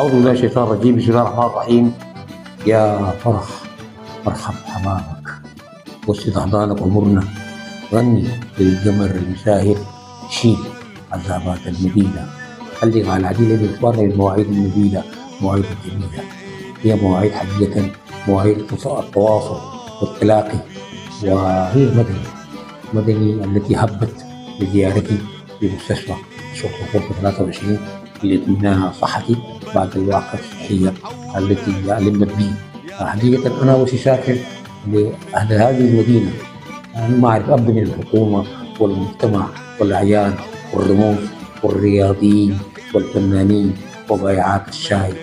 أعوذ بالله من الشيطان الرجيم. بسم الله الرحمن الرحيم. يا فرح مرحب حمامك وسط أحضانك أمورنا، غني للقمر المساهر، شيل عذابات المدينة، خليك على العديل بإخبارنا بالمواعيد النبيلة، مواعيد الجميلة. هي مواعيد حقيقة، مواعيد التواصل والتلاقي، وهي مدني التي هبت لزيارتي في مستشفى شرطة غرفة 23 لإطمئنان صحتي بعد الواقعة الصحية التي علمت بي. حقيقة أنا وشي شاكر لأهل هذه المدينة. أنا ما أعرف أبدا من الحكومة والمجتمع والأعيان والرموز والرياضيين والفنانين وبائعات الشاي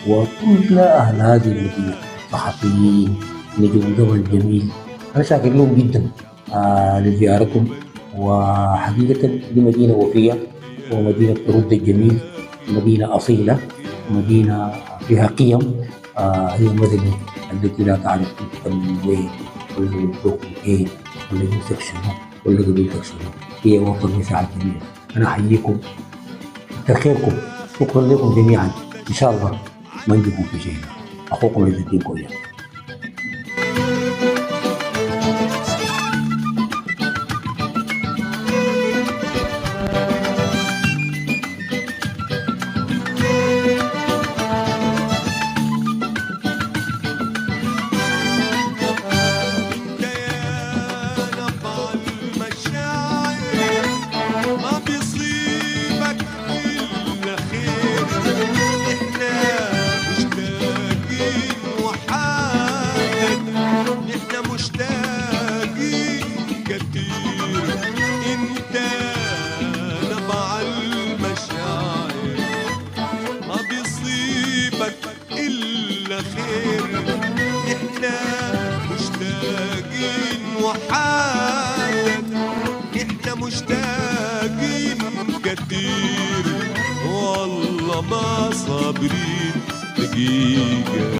وكل أهل هذه المدينة، صحفيين، نجوم زمن جميل. أنا شاكر لهم جدا لزيارتهم. وحقيقة دي مدينة وفية ومدينة ترد الجميل، مدينة أصيلة، مدينة فيها قيم. هي مدينة التي لا تعرف أنت من وين ولا ولدوك من أين ولا جنسك شنو ولا قبيلتك شنو. هي وطن يسعى الجميع. أنا أحييكم، كتر خيركم، شكرا لكم جميعا. إن شاء الله ما نجيكم في شيء. أخوكم عز الدين كويا. احنا مشتاقين كتير والله ما صابرين دقيقة.